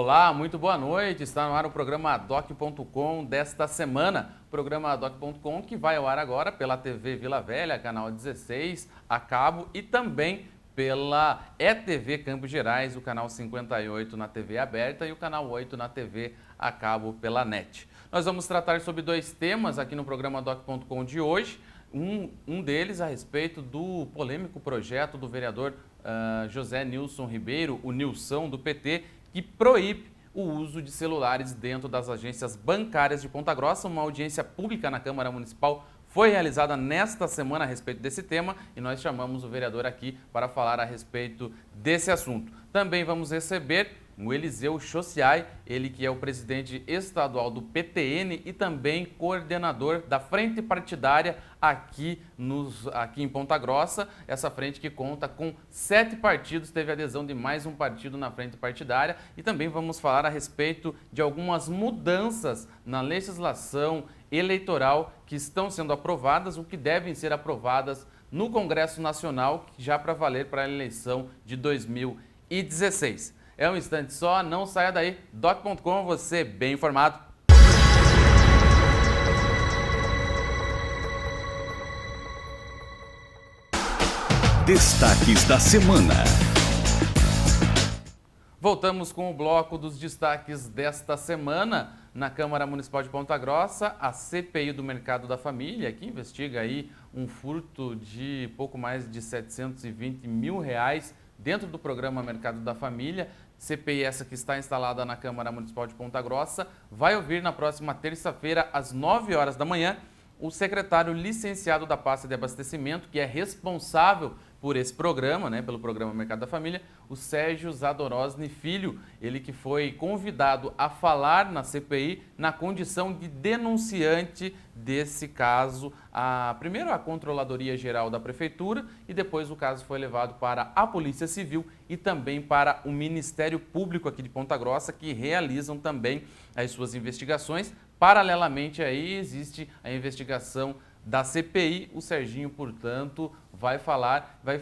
Olá, muito boa noite. Está no ar o programa Doc.com desta semana. O programa Doc.com que vai ao ar agora pela TV Vila Velha, canal 16, a cabo, e também pela ETV Campos Gerais, o canal 58 na TV aberta e o canal 8 na TV a cabo pela NET. Nós vamos tratar sobre dois temas aqui no programa Doc.com de hoje. Um deles a respeito do polêmico projeto do vereador José Nilson Ribeiro, o Nilson do PT, que proíbe o uso de celulares dentro das agências bancárias de Ponta Grossa. Uma audiência pública na Câmara Municipal foi realizada nesta semana a respeito desse tema e nós chamamos o vereador aqui para falar a respeito desse assunto. Também vamos receber o Eliseu Chociai, ele que é o presidente estadual do PTN e também coordenador da frente partidária aqui em Ponta Grossa. Essa frente que conta com 7 partidos, teve adesão de mais um partido na frente partidária. E também vamos falar a respeito de algumas mudanças na legislação eleitoral que estão sendo aprovadas, o que devem ser aprovadas no Congresso Nacional, já para valer para a eleição de 2016. É um instante só, não saia daí. Doc.com, você bem informado. Destaques da semana. Voltamos com o bloco dos destaques desta semana. Na Câmara Municipal de Ponta Grossa, a CPI do Mercado da Família, que investiga aí um furto de pouco mais de R$720 mil dentro do programa Mercado da Família. CPI essa que está instalada na Câmara Municipal de Ponta Grossa, vai ouvir na próxima terça-feira, às 9 horas da manhã, o secretário licenciado da pasta de abastecimento, que é responsável por esse programa, pelo programa Mercado da Família, o Sérgio Zadorosny Filho, ele que foi convidado a falar na CPI na condição de denunciante desse caso, primeiro a Controladoria Geral da Prefeitura e depois o caso foi levado para a Polícia Civil e também para o Ministério Público aqui de Ponta Grossa, que realizam também as suas investigações. Paralelamente aí existe a investigação da CPI, o Serginho, portanto, vai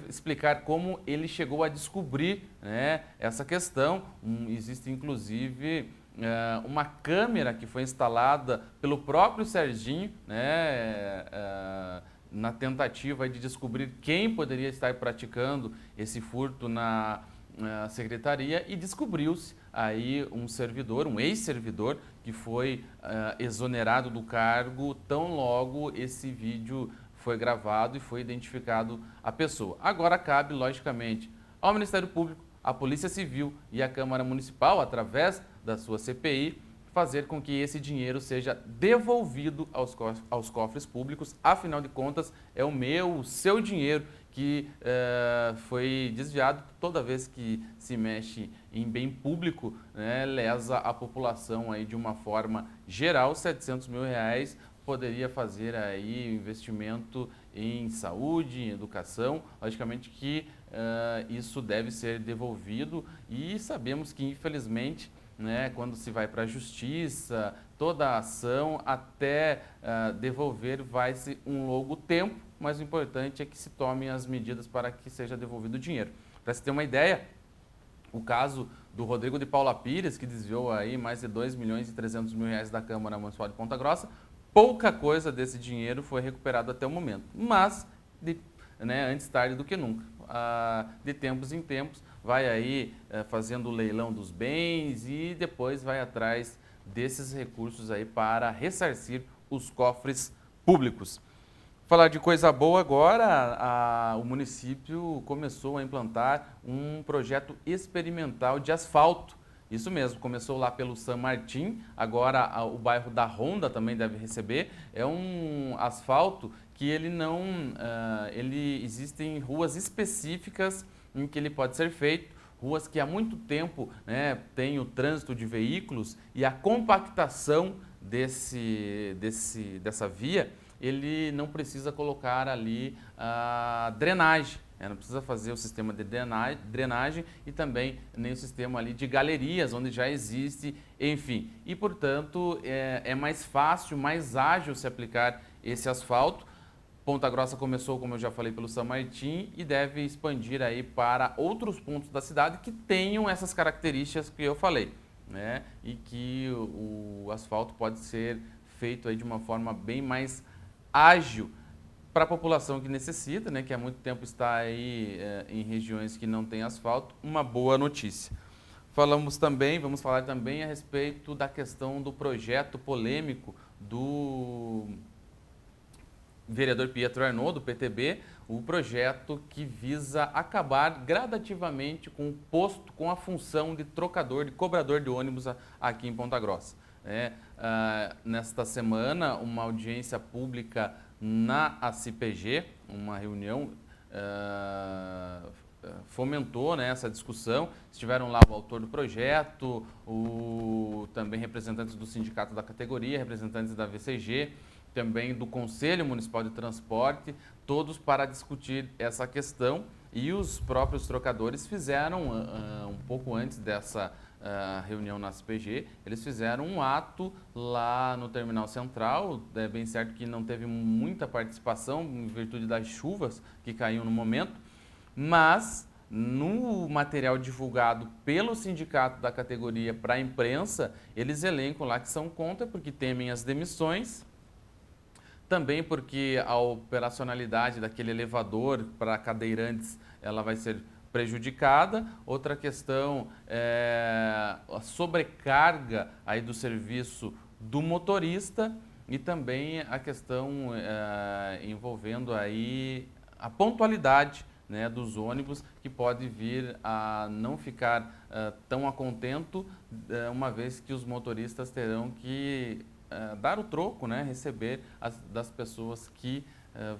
explicar como ele chegou a descobrir essa questão. Existe, inclusive, uma câmera que foi instalada pelo próprio Serginho, na tentativa de descobrir quem poderia estar praticando esse furto na secretaria, e descobriu-se aí um ex-servidor, que foi exonerado do cargo tão logo esse vídeo foi gravado e foi identificado a pessoa. Agora cabe, logicamente, ao Ministério Público, à Polícia Civil e à Câmara Municipal, através da sua CPI, fazer com que esse dinheiro seja devolvido aos cofres públicos. Afinal de contas, é o seu dinheiro que foi desviado. Toda vez que se mexe em bem público, lesa a população aí de uma forma geral. R$700 mil poderia fazer aí investimento em saúde, em educação. Logicamente que isso deve ser devolvido, e sabemos que, infelizmente, quando se vai para a justiça, toda a ação até devolver vai-se um longo tempo, mas o importante é que se tomem as medidas para que seja devolvido o dinheiro. Para se ter uma ideia, o caso do Rodrigo de Paula Pires, que desviou aí mais de R$2.300.000 da Câmara Municipal de Ponta Grossa, pouca coisa desse dinheiro foi recuperado até o momento, mas antes tarde do que nunca. De tempos em tempos, vai aí fazendo o leilão dos bens e depois vai atrás desses recursos aí para ressarcir os cofres públicos. Falar de coisa boa agora, o município começou a implantar um projeto experimental de asfalto. Isso mesmo, começou lá pelo San Martín, agora o bairro da Ronda também deve receber. É um asfalto que existem ruas específicas em que ele pode ser feito, ruas que há muito tempo tem o trânsito de veículos, e a compactação dessa via, ele não precisa colocar ali a drenagem. Não precisa fazer o sistema de drenagem e também nem o sistema ali de galerias, onde já existe, enfim. E, portanto, é mais fácil, mais ágil se aplicar esse asfalto. Ponta Grossa começou, como eu já falei, pelo San Martín e deve expandir aí para outros pontos da cidade que tenham essas características que eu falei. né, e que o asfalto pode ser feito aí de uma forma bem mais ágil para a população que necessita, né, que há muito tempo está aí em regiões que não tem asfalto, uma boa notícia. Vamos falar também a respeito da questão do projeto polêmico do vereador Pietro Arnaud, do PTB, o projeto que visa acabar gradativamente com o posto, com a função de trocador, de cobrador de ônibus aqui em Ponta Grossa. Nesta semana, uma audiência pública na ACPG, uma reunião fomentou, né, essa discussão. Estiveram lá o autor do projeto, também representantes do sindicato da categoria, representantes da VCG, também do Conselho Municipal de Transporte, todos para discutir essa questão, e os próprios trocadores fizeram, um pouco antes dessa reunião na CPG, eles fizeram um ato lá no Terminal Central. É bem certo que não teve muita participação em virtude das chuvas que caíam no momento, mas no material divulgado pelo sindicato da categoria para a imprensa, eles elencam lá que são contra porque temem as demissões, também porque a operacionalidade daquele elevador para cadeirantes ela vai ser prejudicada. Outra questão é a sobrecarga aí do serviço do motorista, e também a questão envolvendo aí a pontualidade, né, dos ônibus, que pode vir a não ficar tão a contento, uma vez que os motoristas terão que dar o troco, né, receber das pessoas que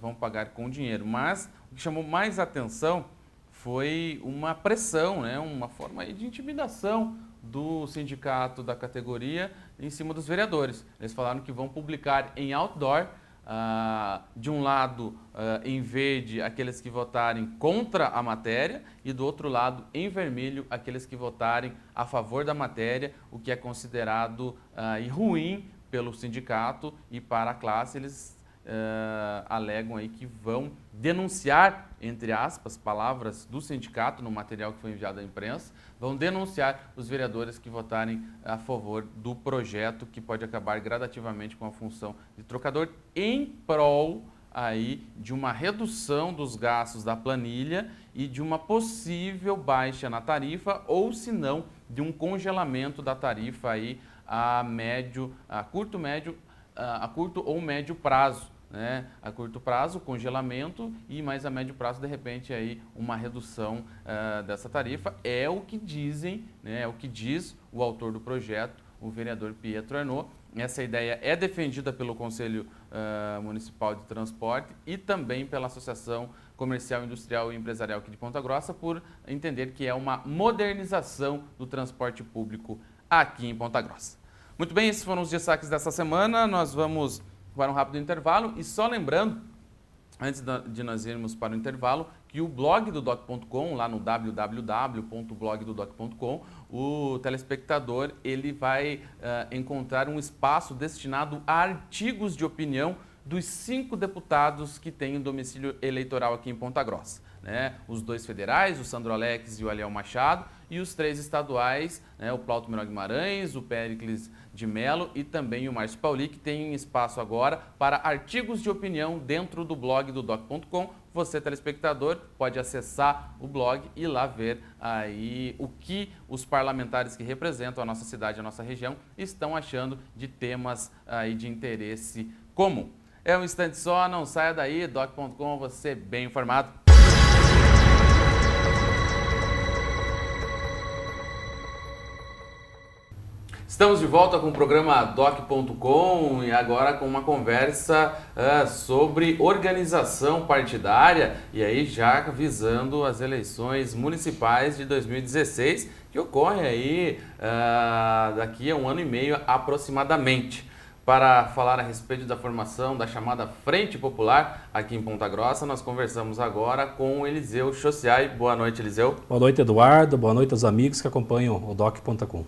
vão pagar com dinheiro. Mas o que chamou mais atenção foi uma pressão, né, uma forma aí de intimidação do sindicato da categoria em cima dos vereadores. Eles falaram que vão publicar em outdoor, de um lado em verde aqueles que votarem contra a matéria, e do outro lado em vermelho aqueles que votarem a favor da matéria, o que é considerado ruim pelo sindicato e para a classe. Eles alegam aí que vão denunciar, entre aspas, palavras do sindicato no material que foi enviado à imprensa, vão denunciar os vereadores que votarem a favor do projeto, que pode acabar gradativamente com a função de trocador, em prol aí de uma redução dos gastos da planilha e de uma possível baixa na tarifa, ou se não, de um congelamento da tarifa aí a curto ou médio prazo, né? A curto prazo, congelamento, e mais a médio prazo, de repente, aí uma redução dessa tarifa. É o que dizem, né? É o que diz o autor do projeto, o vereador Pietro Arnaud. Essa ideia é defendida pelo Conselho Municipal de Transporte e também pela Associação Comercial, Industrial e Empresarial aqui de Ponta Grossa, por entender que é uma modernização do transporte público aqui em Ponta Grossa. Muito bem, esses foram os destaques dessa semana. Nós vamos para um rápido intervalo, e só lembrando, antes de nós irmos para o intervalo, que o blog do doc.com, lá no www.blogdodoc.com, o telespectador ele vai encontrar um espaço destinado a artigos de opinião dos 5 deputados que têm domicílio eleitoral aqui em Ponta Grossa, né? Os 2 federais, o Sandro Alex e o Aliel Machado, e os 3 estaduais, né? O Plauto Menor Guimarães, o Péricles de Melo e também o Márcio Pauli, que tem espaço agora para artigos de opinião dentro do blog do doc.com. Você, telespectador, pode acessar o blog e lá ver aí o que os parlamentares que representam a nossa cidade, a nossa região, estão achando de temas aí de interesse comum. É um instante só, não saia daí, doc.com, você bem informado. Estamos de volta com o programa doc.com, e agora com uma conversa sobre organização partidária, e aí já visando as eleições municipais de 2016, que ocorrem aí daqui a 1 ano e meio aproximadamente. Para falar a respeito da formação da chamada Frente Popular aqui em Ponta Grossa, nós conversamos agora com o Eliseu Chociai. Boa noite, Eliseu. Boa noite, Eduardo. Boa noite aos amigos que acompanham o doc.com.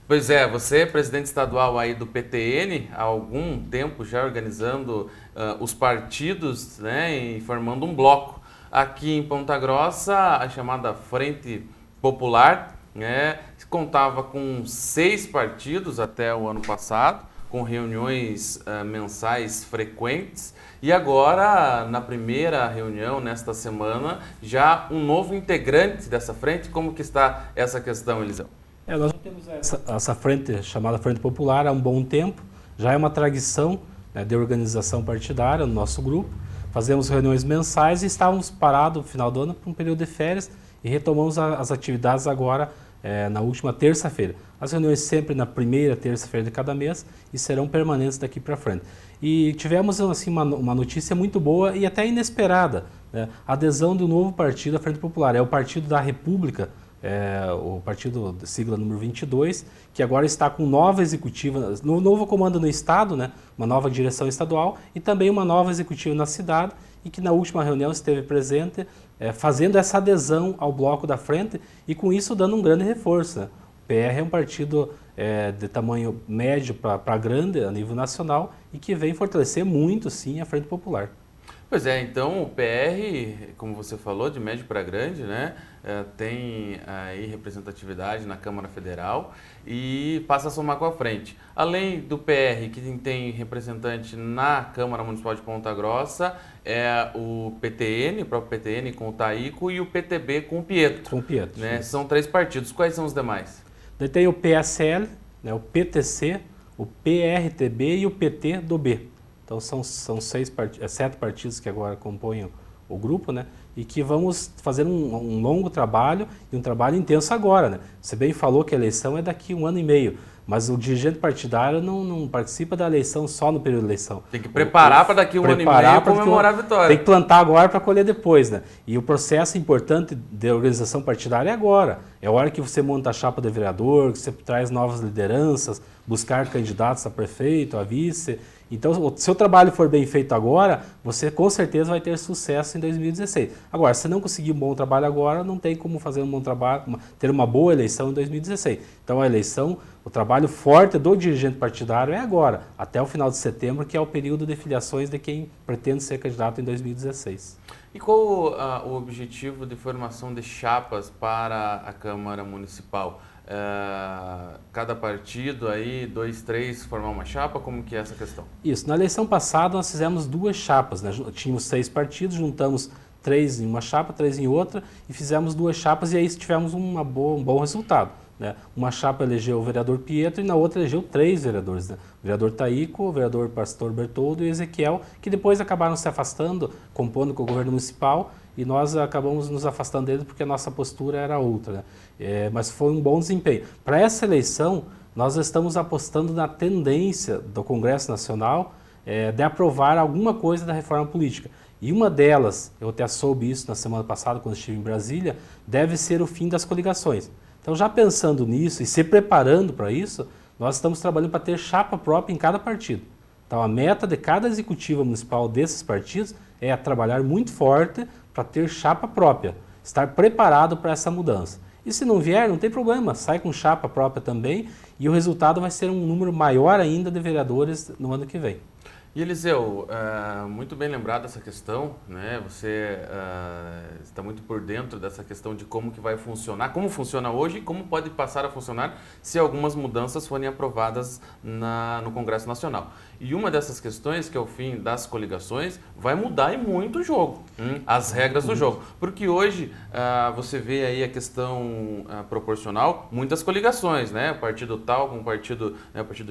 Pois é, você é presidente estadual aí do PTN, há algum tempo já organizando os partidos, né, e formando um bloco. Aqui em Ponta Grossa, a chamada Frente Popular, né? Contava com 6 partidos até o ano passado, com reuniões mensais frequentes. E agora, na primeira reunião, nesta semana, já um novo integrante dessa frente. Como que está essa questão, Eliseu? Nós já temos essa frente chamada Frente Popular há um bom tempo. Já é uma tradição, né, de organização partidária no nosso grupo. Fazemos reuniões mensais e estávamos parados no final do ano por um período de férias e retomamos as atividades agora na última terça-feira. As reuniões sempre na primeira terça-feira de cada mês e serão permanentes daqui para frente. E tivemos assim, uma notícia muito boa e até inesperada, né? A adesão do novo partido, a Frente Popular. É o Partido da República, o partido de sigla número 22, que agora está com nova executiva, novo comando no Estado, né? Uma nova direção estadual e também uma nova executiva na cidade e que na última reunião esteve presente, fazendo essa adesão ao bloco da frente e com isso dando um grande reforço, né? O PR é um partido de tamanho médio para grande a nível nacional e que vem fortalecer muito, sim, a Frente Popular. Pois é, então o PR, como você falou, de médio para grande, né, tem aí representatividade na Câmara Federal e passa a somar com a frente. Além do PR, que tem representante na Câmara Municipal de Ponta Grossa, é o PTN, o próprio PTN com o Taico e o PTB com o Pietro. Com o Pietro. Né? São 3 partidos. Quais são os demais? Daí tem o PSL, né, o PTC, o PRTB e o PT do B. Então são 7 partidos que agora compõem o grupo, né? E que vamos fazer um longo trabalho e um trabalho intenso agora, né? Você bem falou que a eleição é daqui 1 ano e meio, mas o dirigente partidário não participa da eleição só no período de eleição. Tem que preparar para daqui 1 ano e meio comemorar a vitória. Tem que plantar agora para colher depois, né? E o processo importante de organização partidária é agora. É a hora que você monta a chapa de vereador, que você traz novas lideranças, buscar candidatos a prefeito, a vice. Então, se o seu trabalho for bem feito agora, você com certeza vai ter sucesso em 2016. Agora, se não conseguir um bom trabalho agora, não tem como fazer um bom trabalho, ter uma boa eleição em 2016. Então, a eleição, o trabalho forte do dirigente partidário é agora, até o final de setembro, que é o período de filiações de quem pretende ser candidato em 2016. E qual o objetivo de formação de chapas para a Câmara Municipal? Cada partido aí, 2, 3, formar uma chapa? Como que é essa questão? Isso, na eleição passada nós fizemos 2 chapas, né? Tínhamos 6 partidos, juntamos 3 em uma chapa, 3 em outra e fizemos 2 chapas e aí tivemos um bom resultado, né? Uma chapa elegeu o vereador Pietro e na outra elegeu 3 vereadores, né? O vereador Taico, o vereador Pastor Bertoldo e o Ezequiel, que depois acabaram se afastando, compondo com o governo municipal e nós acabamos nos afastando deles porque a nossa postura era outra, né? Mas foi um bom desempenho. Para essa eleição, nós estamos apostando na tendência do Congresso Nacional de aprovar alguma coisa da reforma política. E uma delas, eu até soube isso na semana passada, quando estive em Brasília, deve ser o fim das coligações. Então, já pensando nisso e se preparando para isso, nós estamos trabalhando para ter chapa própria em cada partido. Então, a meta de cada executiva municipal desses partidos é trabalhar muito forte para ter chapa própria, estar preparado para essa mudança. E se não vier, não tem problema, sai com chapa própria também e o resultado vai ser um número maior ainda de vereadores no ano que vem. E Eliseu, muito bem lembrado essa questão, né? Você está muito por dentro dessa questão de como que vai funcionar, como funciona hoje e como pode passar a funcionar se algumas mudanças forem aprovadas no Congresso Nacional. E uma dessas questões, que é o fim das coligações, vai mudar e muito o jogo, as regras do jogo. Porque hoje você vê aí a questão proporcional, muitas coligações, né? Partido tal com o partido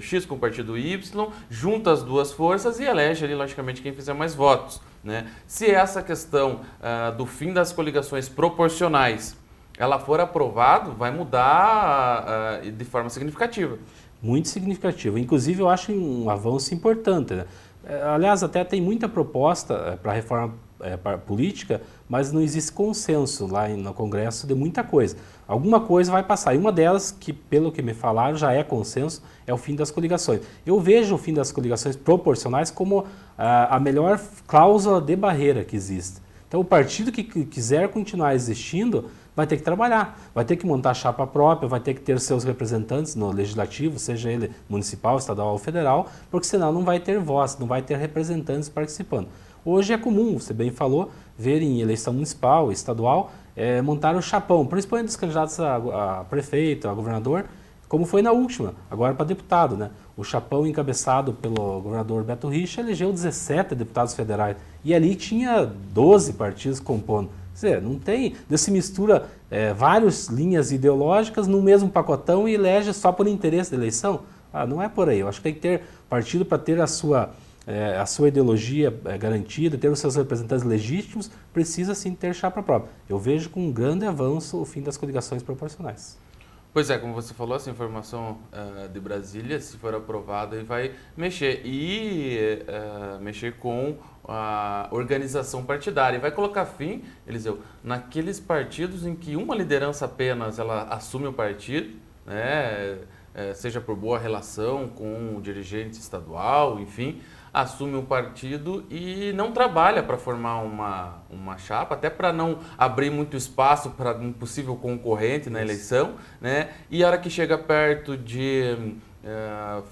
X com o partido Y, junta as duas forças e elege ali, logicamente, quem fizer mais votos, né? Se essa questão do fim das coligações proporcionais ela for aprovada, vai mudar de forma significativa. Muito significativo. Inclusive, eu acho um avanço importante, né? Aliás, até tem muita proposta para a reforma política, mas não existe consenso lá no Congresso de muita coisa. Alguma coisa vai passar. E uma delas, que pelo que me falaram já é consenso, é o fim das coligações. Eu vejo o fim das coligações proporcionais como a melhor cláusula de barreira que existe. Então, o partido que quiser continuar existindo vai ter que trabalhar, vai ter que montar chapa própria, vai ter que ter seus representantes no legislativo, seja ele municipal, estadual ou federal, porque senão não vai ter voz, não vai ter representantes participando. Hoje é comum, você bem falou, ver em eleição municipal, estadual, montaram o chapão, principalmente os candidatos a prefeito, a governador, como foi na última, agora para deputado, né? O chapão encabeçado pelo governador Beto Richa elegeu 17 deputados federais e ali tinha 12 partidos compondo. Quer dizer, não tem, se mistura várias linhas ideológicas no mesmo pacotão e elege só por interesse da eleição. Não é por aí, eu acho que tem que ter partido para ter a sua ideologia garantida, ter os seus representantes legítimos, precisa sim ter chapa própria. Eu vejo com um grande avanço o fim das coligações proporcionais. Pois é, como você falou, essa informação de Brasília, se for aprovada, vai mexer mexer com a organização partidária e vai colocar fim, Eliseu, naqueles partidos em que uma liderança apenas ela assume o partido, né, seja por boa relação com o dirigente estadual, enfim, assume o partido e não trabalha para formar uma chapa, até para não abrir muito espaço para um possível concorrente na eleição, né? E a hora que chega perto de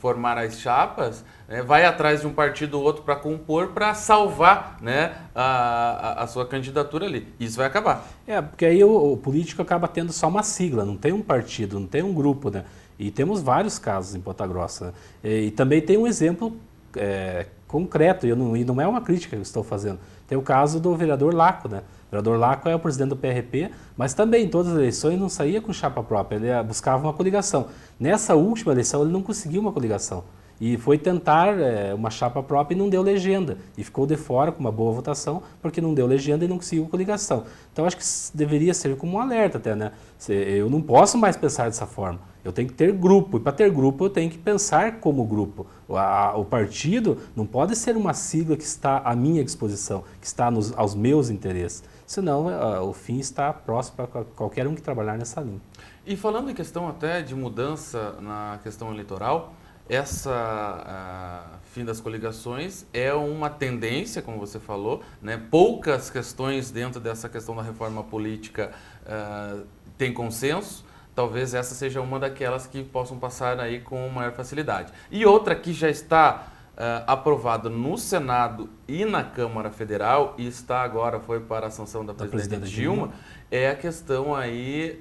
formar as chapas, vai atrás de um partido ou outro para compor, para salvar, né, a sua candidatura ali. Isso vai acabar. Porque aí o político acaba tendo só uma sigla, não tem um partido, não tem um grupo, né? E temos vários casos em Ponta Grossa, né? E também tem um exemplo concreto, e não é uma crítica que eu estou fazendo. Tem o caso do vereador Laco, né? O vereador Laco é o presidente do PRP, mas também em todas as eleições não saía com chapa própria, ele buscava uma coligação. Nessa última eleição ele não conseguiu uma coligação e foi tentar uma chapa própria e não deu legenda. E ficou de fora com uma boa votação porque não deu legenda e não conseguiu coligação. Então acho que deveria ser como um alerta até, né? Eu não posso mais pensar dessa forma. Eu tenho que ter grupo, e para ter grupo eu tenho que pensar como grupo. O partido não pode ser uma sigla que está à minha disposição, que está aos meus interesses. Senão o fim está próximo para qualquer um que trabalhar nessa linha. E falando em questão até de mudança na questão eleitoral, fim das coligações é uma tendência, como você falou, né? Poucas questões dentro dessa questão da reforma política têm consenso. Talvez essa seja uma daquelas que possam passar aí com maior facilidade. E outra que já está aprovada no Senado e na Câmara Federal e está agora, foi para a sanção da presidente Dilma, é a questão aí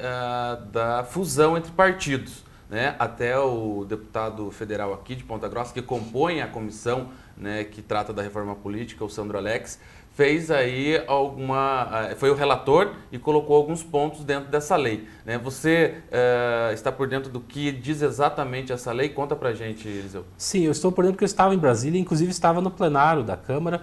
da fusão entre partidos. Né? Até o deputado federal aqui de Ponta Grossa, que compõe a comissão, né, que trata da reforma política, o Sandro Alex, fez aí foi o relator e colocou alguns pontos dentro dessa lei. Né? Você está por dentro do que diz exatamente essa lei? Conta pra gente, Eliseu. Sim, eu estou por dentro porque eu estava em Brasília, inclusive estava no plenário da Câmara,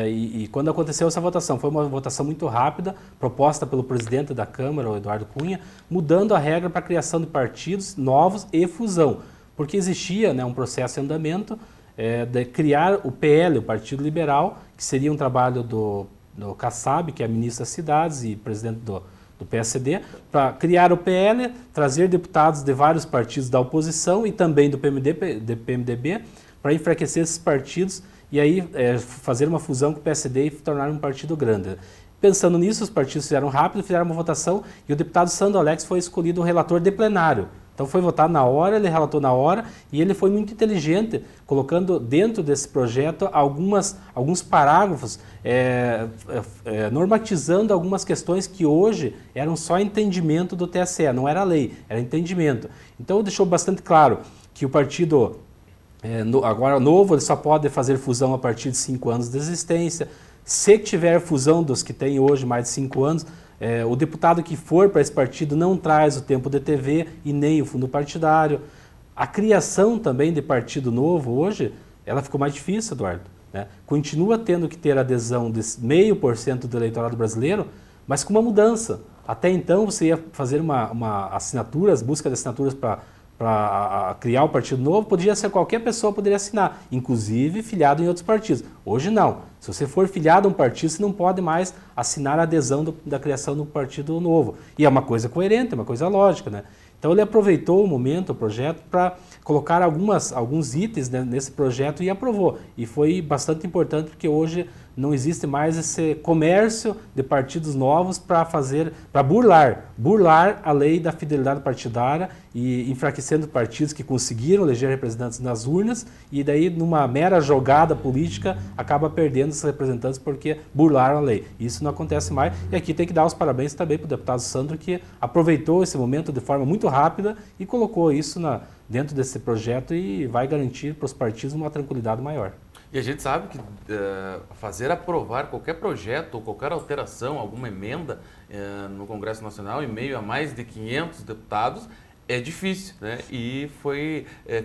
e quando aconteceu essa votação, foi uma votação muito rápida, proposta pelo presidente da Câmara, o Eduardo Cunha, mudando a regra para a criação de partidos novos e fusão, porque existia, né, um processo em andamento de criar o PL, o Partido Liberal, que seria um trabalho do Kassab, que é ministro das Cidades e presidente do PSD, para criar o PL, trazer deputados de vários partidos da oposição e também do PMDB, para enfraquecer esses partidos e aí fazer uma fusão com o PSD e tornar um partido grande. Pensando nisso, os partidos fizeram rápido, fizeram uma votação e o deputado Sandro Alex foi escolhido o relator de plenário. Então foi votado na hora, ele relatou na hora e ele foi muito inteligente, colocando dentro desse projeto alguns parágrafos, normatizando algumas questões que hoje eram só entendimento do TSE, não era lei, era entendimento. Então deixou bastante claro que o partido agora novo, ele só pode fazer fusão a partir de 5 anos de existência. Se tiver fusão dos que tem hoje mais de 5 anos, o deputado que for para esse partido não traz o tempo de TV e nem o fundo partidário. A criação também de partido novo hoje, ela ficou mais difícil, Eduardo. Né? Continua tendo que ter adesão de 0,5% do eleitorado brasileiro, mas com uma mudança. Até então você ia fazer uma assinatura, busca de assinaturas para criar o partido novo, podia ser qualquer pessoa poderia assinar, inclusive filiado em outros partidos. Hoje não. Se você for filiado a um partido, você não pode mais assinar a adesão da criação do partido novo. E é uma coisa coerente, é uma coisa lógica, né? Então ele aproveitou o momento, o projeto, para colocar alguns itens, né, nesse projeto e aprovou. E foi bastante importante porque hoje não existe mais esse comércio de partidos novos para burlar a lei da fidelidade partidária e enfraquecendo partidos que conseguiram eleger representantes nas urnas e daí, numa mera jogada política, acaba perdendo esses representantes porque burlaram a lei. Isso não acontece mais e aqui tem que dar os parabéns também para o deputado Sandro, que aproveitou esse momento de forma muito rápida e colocou isso dentro desse projeto e vai garantir para os partidos uma tranquilidade maior. E a gente sabe que fazer aprovar qualquer projeto ou qualquer alteração, alguma emenda no Congresso Nacional, em meio a mais de 500 deputados, é difícil, né? E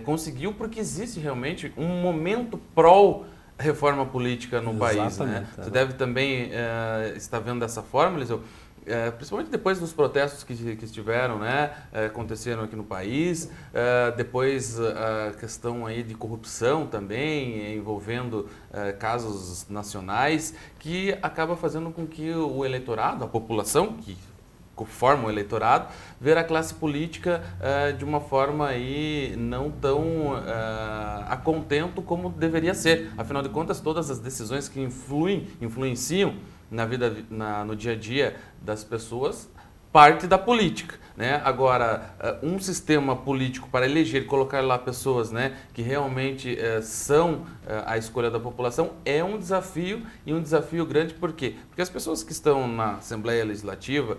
conseguiu porque existe realmente um momento pró-reforma política no país, né? Você deve também estar vendo dessa forma, Eliseu. Principalmente depois dos protestos que estiveram, né, aconteceram aqui no país, depois a questão aí de corrupção também, envolvendo casos nacionais, que acaba fazendo com que o eleitorado, a população, que forma o eleitorado, ver a classe política de uma forma aí não tão a contento como deveria ser. Afinal de contas, todas as decisões que influenciam na vida, no dia a dia das pessoas, parte da política, né? Agora, um sistema político para eleger, colocar lá pessoas, né, que realmente são a escolha da população, é um desafio e um desafio grande. Por quê? Porque as pessoas que estão na Assembleia Legislativa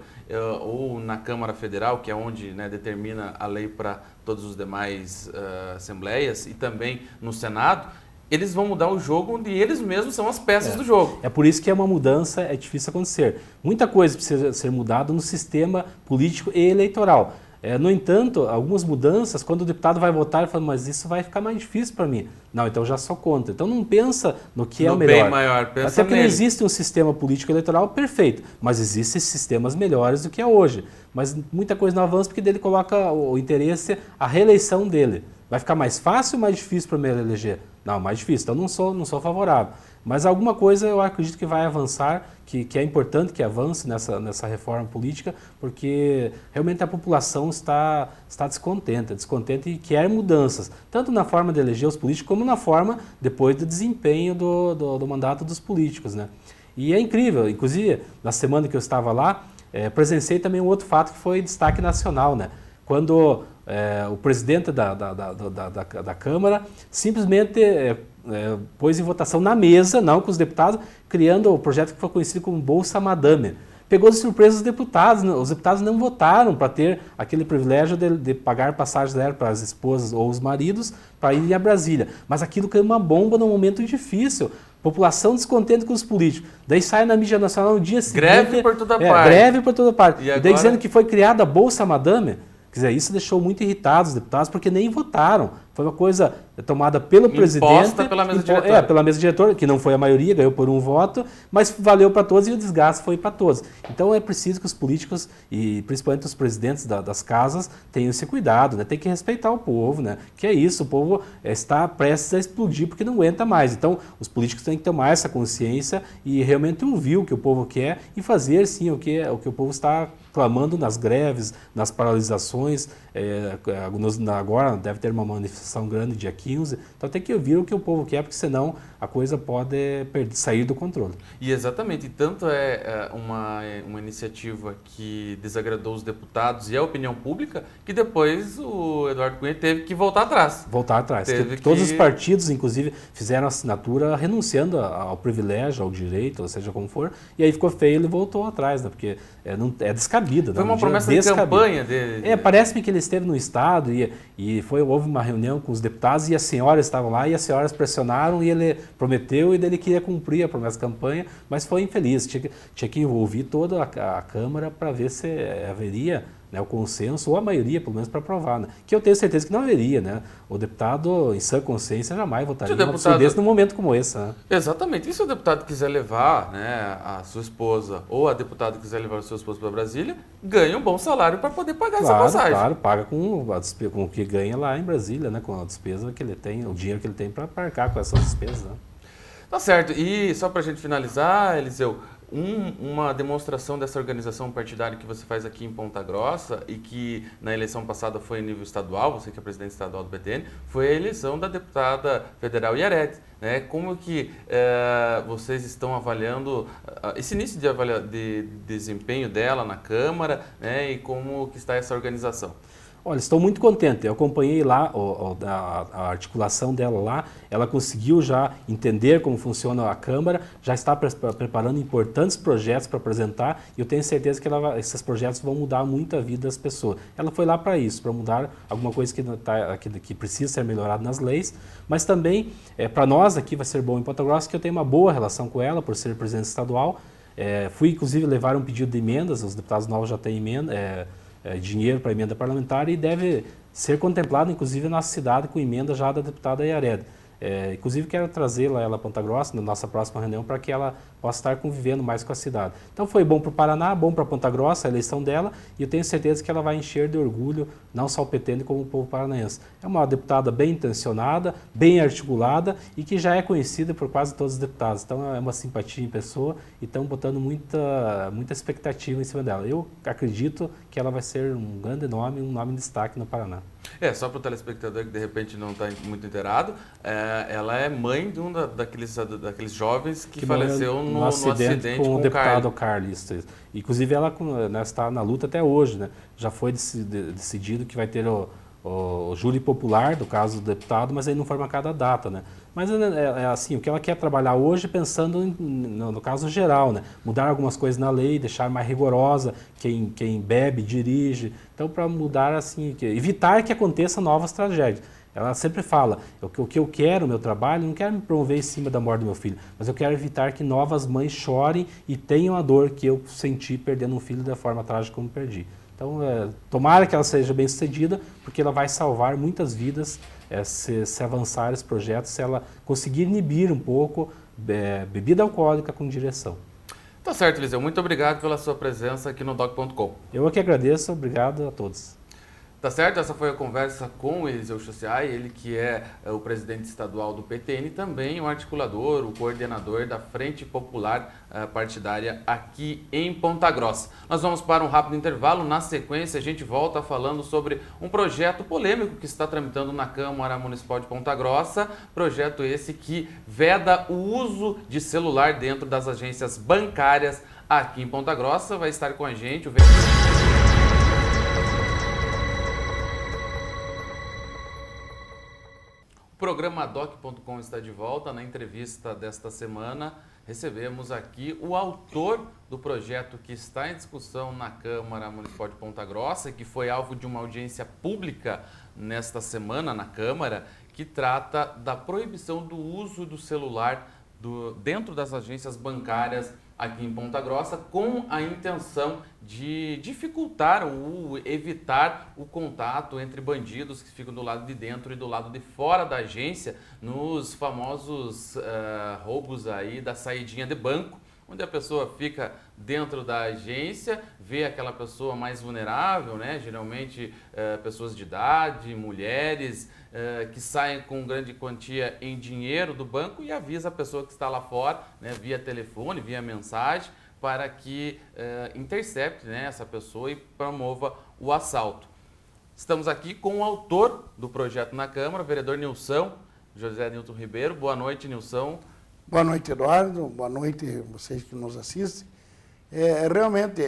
ou na Câmara Federal, que é onde, né, determina a lei para todas as demais assembleias, e também no Senado, eles vão mudar o jogo onde eles mesmos são as peças do jogo. É por isso que é uma mudança, é difícil acontecer. Muita coisa precisa ser mudada no sistema político e eleitoral. No entanto, algumas mudanças, quando o deputado vai votar, ele fala, mas isso vai ficar mais difícil para mim. Não, então já sou contra. Então não pensa no que é o melhor. Bem maior, pensa até porque nele. não existe um sistema político eleitoral perfeito, mas existem sistemas melhores do que é hoje. Mas muita coisa não avança porque dele coloca o interesse, a reeleição dele. Vai ficar mais fácil ou mais difícil para me eleger? Não, mais difícil. Então não sou favorável. Mas alguma coisa eu acredito que vai avançar, que é importante que avance nessa reforma política, porque realmente a população está descontente e quer mudanças, tanto na forma de eleger os políticos, como na forma depois do desempenho do mandato dos políticos, né? E é incrível, inclusive na semana que eu estava lá, presenciei também um outro fato que foi destaque nacional, né? Quando o presidente da Câmara simplesmente pôs em votação na mesa, não com os deputados, criando o projeto que foi conhecido como Bolsa Madame. Pegou de surpresa os deputados não votaram para ter aquele privilégio de pagar passagens aéreas para as esposas ou os maridos para ir a Brasília. Mas aquilo caiu uma bomba num momento difícil. População descontente com os políticos. Daí sai na mídia nacional no dia seguinte... Greve por toda parte. Greve por toda parte. E agora... daí dizendo que foi criada a Bolsa Madame. Quer dizer, isso deixou muito irritados os deputados, porque nem votaram. Foi uma coisa tomada pelo presidente. Imposta pela mesa diretora. Pela mesa diretora, que não foi a maioria, ganhou por um voto, mas valeu para todos e o desgaste foi para todos. Então é preciso que os políticos, e principalmente os presidentes das casas, tenham esse cuidado, né? Tem que respeitar o povo, né? Que é isso, o povo está prestes a explodir porque não aguenta mais. Então os políticos têm que tomar essa consciência e realmente ouvir o que o povo quer e fazer sim o que o povo está clamando nas greves, nas paralisações. Agora deve ter uma manifestação grande dia 15, então tem que ouvir o que o povo quer, porque senão a coisa pode sair do controle. E exatamente, tanto é uma iniciativa que desagradou os deputados e a opinião pública, que depois o Eduardo Cunha teve que voltar atrás. Todos os partidos, inclusive, fizeram assinatura renunciando ao privilégio, ao direito, ou seja como for, e aí ficou feio, ele voltou atrás, né? Porque é descabido. Foi uma promessa de campanha dele. Parece-me que ele esteve no Estado e houve uma reunião com os deputados e as senhoras estavam lá e as senhoras pressionaram e ele prometeu e ele queria cumprir a promessa de campanha, mas foi infeliz. Tinha que ouvir toda a Câmara para ver se haveria, né, o consenso, ou a maioria, pelo menos, para aprovar. Né? Que eu tenho certeza que não haveria. Né? O deputado, em sã consciência, jamais votaria num absurdo num momento como esse. Né? Exatamente. E se o deputado quiser levar, né, a sua esposa, ou a deputada quiser levar a sua esposa para Brasília, ganha um bom salário para poder pagar essa passagem. Claro, paga com o que ganha lá em Brasília, né, com a despesa que ele tem, o dinheiro que ele tem para arcar com essas despesas. Né? Tá certo. E só para a gente finalizar, Eliseu, uma demonstração dessa organização partidária que você faz aqui em Ponta Grossa e que na eleição passada foi em nível estadual, você que é presidente estadual do PTN, foi a eleição da deputada federal Yarete. Né? Como que vocês estão avaliando esse início de desempenho dela na Câmara, né? E como que está essa organização? Olha, estou muito contente. Eu acompanhei lá a articulação dela lá. Ela conseguiu já entender como funciona a Câmara, já está preparando importantes projetos para apresentar e eu tenho certeza que esses projetos vão mudar muito a vida das pessoas. Ela foi lá para isso, para mudar alguma coisa que precisa ser melhorada nas leis, mas também para nós aqui vai ser bom em Ponta Grossa que eu tenho uma boa relação com ela por ser presidente estadual. Fui inclusive levar um pedido de emendas, os deputados novos já têm dinheiro para emenda parlamentar e deve ser contemplado, inclusive, na nossa cidade com emenda já da deputada Iarede. Inclusive, quero trazê-la ela a Ponta Grossa na nossa próxima reunião para que ela possa estar convivendo mais com a cidade. Então, foi bom para o Paraná, bom para Ponta Grossa a eleição dela e eu tenho certeza que ela vai encher de orgulho não só o PT, como o povo paranaense. É uma deputada bem intencionada, bem articulada e que já é conhecida por quase todos os deputados. Então, é uma simpatia em pessoa e estão botando muita expectativa em cima dela. Eu acredito que ela vai ser um grande nome, um nome em destaque no Paraná. Só para o telespectador que de repente não está muito inteirado, ela é mãe de daqueles jovens que faleceu no acidente com o deputado Carlos. Inclusive ela está na luta até hoje, né? Já foi decidido que vai ter o júri popular do caso do deputado, mas aí não foi marcada a data, né? Mas assim, o que ela quer trabalhar hoje pensando no caso geral, né? Mudar algumas coisas na lei, deixar mais rigorosa quem bebe, dirige. Então, para mudar assim, evitar que aconteçam novas tragédias. Ela sempre fala, o que eu quero, o meu trabalho, não quero me promover em cima da morte do meu filho, mas eu quero evitar que novas mães chorem e tenham a dor que eu senti perdendo um filho da forma trágica como perdi. Então, tomara que ela seja bem sucedida, porque ela vai salvar muitas vidas se avançar esse projeto, se ela conseguir inibir um pouco bebida alcoólica com direção. Tá certo, Eliseu. Muito obrigado pela sua presença aqui no Doc.com. Eu que agradeço. Obrigado a todos. Tá certo? Essa foi a conversa com o Eliseu Chussiai, ele que é o presidente estadual do PTN e também o articulador, o coordenador da Frente Popular Partidária aqui em Ponta Grossa. Nós vamos para um rápido intervalo, na sequência a gente volta falando sobre um projeto polêmico que está tramitando na Câmara Municipal de Ponta Grossa, projeto esse que veda o uso de celular dentro das agências bancárias aqui em Ponta Grossa. Vai estar com a gente o vereador... O programa Doc.com está de volta. Na entrevista desta semana, recebemos aqui o autor do projeto que está em discussão na Câmara Municipal de Ponta Grossa, que foi alvo de uma audiência pública nesta semana na Câmara, que trata da proibição do uso do celular dentro das agências bancárias aqui em Ponta Grossa, com a intenção de dificultar ou evitar o contato entre bandidos que ficam do lado de dentro e do lado de fora da agência, nos famosos roubos aí da saidinha de banco, onde a pessoa fica dentro da agência, vê aquela pessoa mais vulnerável, né? Geralmente pessoas de idade, mulheres, que saem com grande quantia em dinheiro do banco e avisa a pessoa que está lá fora, né? Via telefone, via mensagem, para que intercepte, né, essa pessoa e promova o assalto. Estamos aqui com o autor do projeto na Câmara, o vereador Nilson, José Nilton Ribeiro. Boa noite, Nilson. Boa noite, Eduardo. Boa noite vocês que nos assistem. Realmente,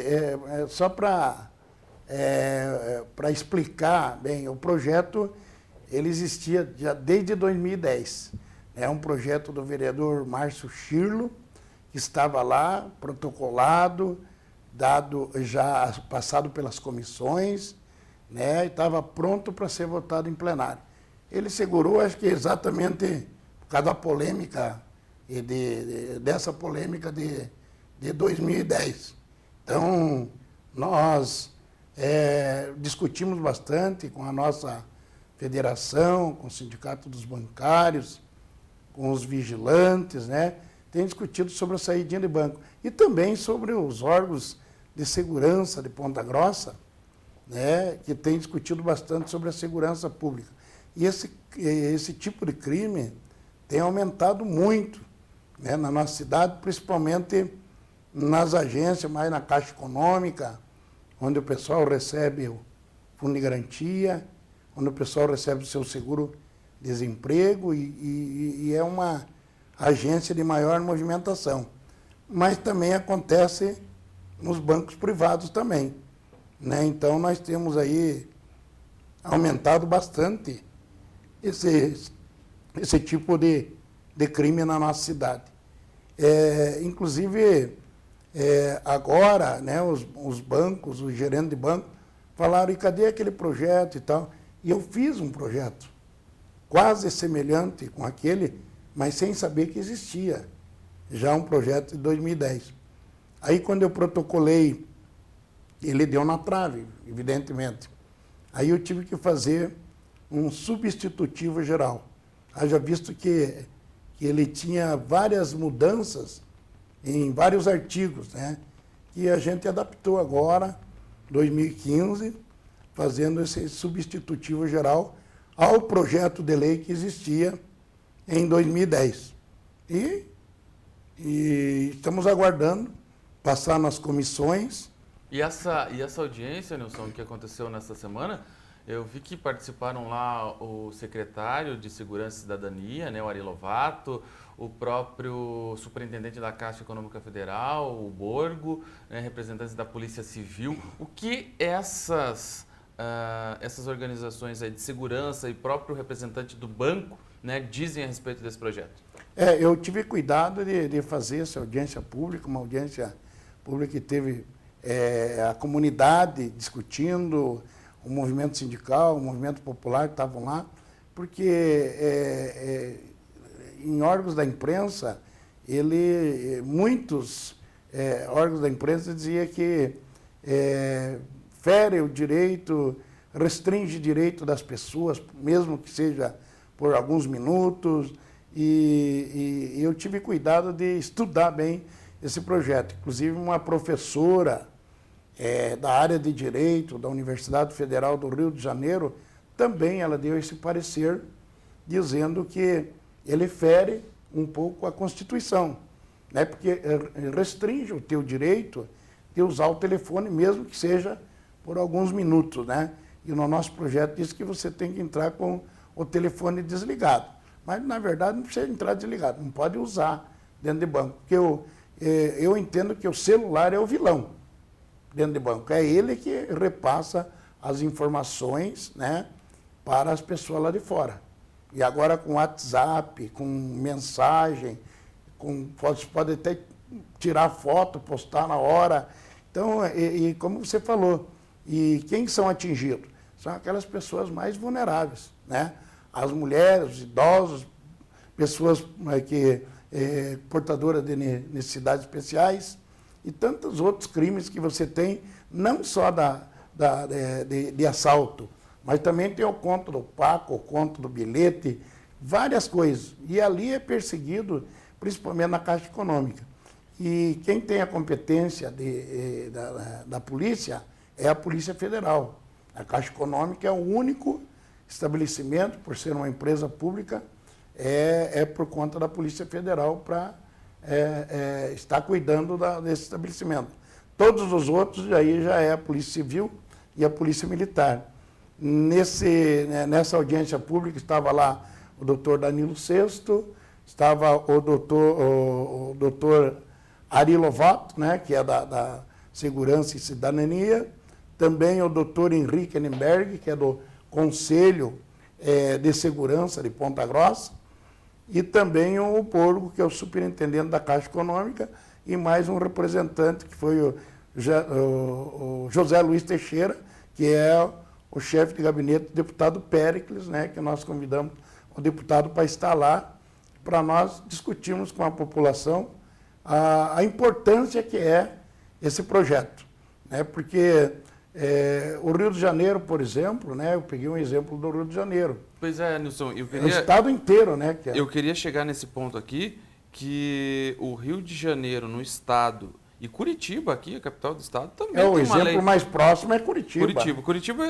só para explicar bem, o projeto ele existia já desde 2010. É um projeto do vereador Márcio Schirlo, que estava lá, protocolado, já passado pelas comissões, né, e estava pronto para ser votado em plenário. Ele segurou, acho que exatamente por causa da polêmica, dessa polêmica de 2010. Então, nós discutimos bastante com a nossa federação, com o Sindicato dos Bancários, com os vigilantes, né? Tem discutido sobre a saidinha de banco e também sobre os órgãos de segurança de Ponta Grossa, né? Que tem discutido bastante sobre a segurança pública. E esse tipo de crime tem aumentado muito, né, na nossa cidade, principalmente nas agências, mais na Caixa Econômica, onde o pessoal recebe o fundo de garantia, onde o pessoal recebe o seu seguro-desemprego e é uma agência de maior movimentação. Mas também acontece nos bancos privados também, né? Então, nós temos aí aumentado bastante esse tipo de crime na nossa cidade. Inclusive, agora, né, os bancos, os gerentes de banco, falaram, e cadê aquele projeto e tal? E eu fiz um projeto quase semelhante com aquele, mas sem saber que existia. Já um projeto de 2010. Aí, quando eu protocolei, ele deu na trave, evidentemente. Aí eu tive que fazer um substitutivo geral. Haja visto que ele tinha várias mudanças em vários artigos, né? E a gente adaptou agora, 2015, fazendo esse substitutivo geral ao projeto de lei que existia em 2010. E estamos aguardando passar nas comissões. E essa audiência, Nilson, que aconteceu nesta semana, eu vi que participaram lá o secretário de Segurança e Cidadania, né, o Ari Lovato, o próprio superintendente da Caixa Econômica Federal, o Borgo, né, representantes da Polícia Civil. O que essas organizações aí de segurança e próprio representante do banco, né, dizem a respeito desse projeto? Eu tive cuidado de fazer essa audiência pública, uma audiência pública que teve a comunidade discutindo, o movimento sindical, o movimento popular estavam lá, porque em órgãos da imprensa, muitos órgãos da imprensa diziam que fere o direito, restringe o direito das pessoas, mesmo que seja por alguns minutos, e eu tive cuidado de estudar bem esse projeto. Inclusive, uma professora da área de Direito da Universidade Federal do Rio de Janeiro, também ela deu esse parecer, dizendo que ele fere um pouco a Constituição, né? Porque restringe o teu direito de usar o telefone, mesmo que seja por alguns minutos, né? E no nosso projeto diz que você tem que entrar com o telefone desligado. Mas, na verdade, não precisa entrar desligado, não pode usar dentro de banco. Porque eu entendo que o celular é o vilão dentro de banco. É ele que repassa as informações, né, para as pessoas lá de fora. E agora com WhatsApp, com mensagem, você pode até tirar foto, postar na hora. Então, como você falou, e quem são atingidos? São aquelas pessoas mais vulneráveis, né? As mulheres, os idosos, pessoas portadoras de necessidades especiais e tantos outros crimes que você tem, não só de assalto, mas também tem o conto do Paco, o conto do bilhete, várias coisas. E ali é perseguido, principalmente na Caixa Econômica. E quem tem a competência da polícia é a Polícia Federal. A Caixa Econômica é o único estabelecimento, por ser uma empresa pública, por conta da Polícia Federal para estar cuidando desse estabelecimento. Todos os outros aí já é a Polícia Civil e a Polícia Militar. Nessa audiência pública estava lá o doutor Danilo Sesto, estava o doutor Ari Lovato, né, que é da Segurança e Cidadania, também o doutor Henrique Enenberg, que é do Conselho de Segurança de Ponta Grossa, e também o Borgo, que é o superintendente da Caixa Econômica, e mais um representante, que foi o José Luiz Teixeira, que é o chefe de gabinete do deputado Péricles, né, que nós convidamos o deputado para estar lá, para nós discutirmos com a população a importância que é esse projeto, né, porque o Rio de Janeiro, por exemplo, né, eu peguei um exemplo do Rio de Janeiro. Pois é, Nilson, o estado inteiro, né? Eu queria chegar nesse ponto aqui, que o Rio de Janeiro, no estado, e Curitiba, aqui, a capital do estado, também tem uma lei. O exemplo mais próximo é Curitiba. Curitiba